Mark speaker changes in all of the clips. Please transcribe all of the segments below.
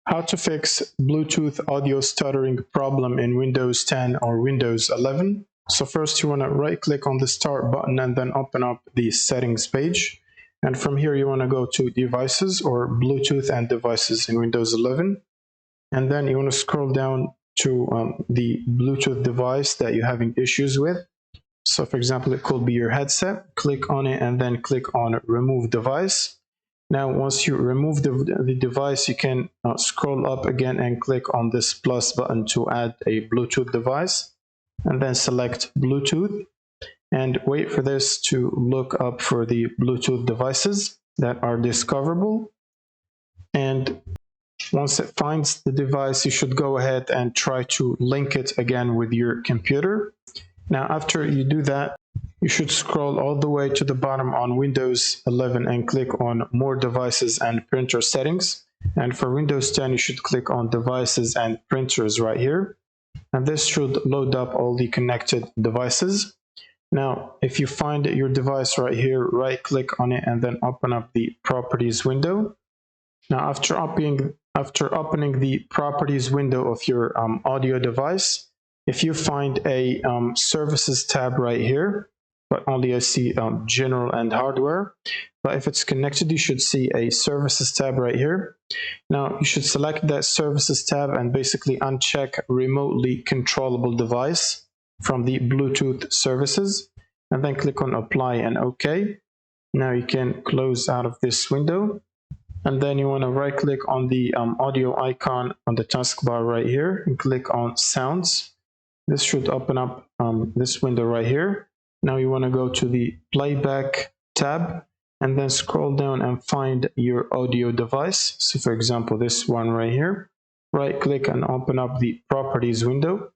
Speaker 1: How to fix Bluetooth audio stuttering problem in Windows 10 or Windows 11. So first you want to right click on the start button and then open up the settings page. And from here you want to go to devices or Bluetooth and devices in Windows 11. And then you want to scroll down to the Bluetooth device that you're having issues with. So for example, it could be your headset. Click on it and then click on remove device. Now, once you remove the device, you can scroll up again and click on this plus button to add a Bluetooth device, and then select Bluetooth and wait for this to look up for the Bluetooth devices that are discoverable. And once it finds the device, you should go ahead and try to link it again with your computer. Now, after you do that, you should scroll all the way to the bottom on Windows 11 and click on More Devices and Printer Settings. And for Windows 10, you should click on Devices and Printers right here. And this should load up all the connected devices. Now, if you find your device right here, right-click on it and then open up the Properties window. Now, after opening the Properties window of your audio device, if you find a Services tab right here, but only I see General and Hardware. But if it's connected, you should see a Services tab right here. Now, you should select that Services tab and basically uncheck Remotely Controllable Device from the Bluetooth services, and then click on Apply and OK. Now you can close out of this window, and then you want to right-click on the audio icon on the taskbar right here and click on Sounds. This should open up this window right here. Now you want to go to the Playback tab and then scroll down and find your audio device. So for example, this one right here. Right-click and open up the Properties window,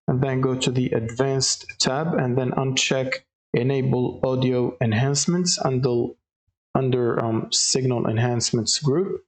Speaker 1: and then go to the Advanced tab and then uncheck Enable Audio Enhancements under Signal Enhancements group.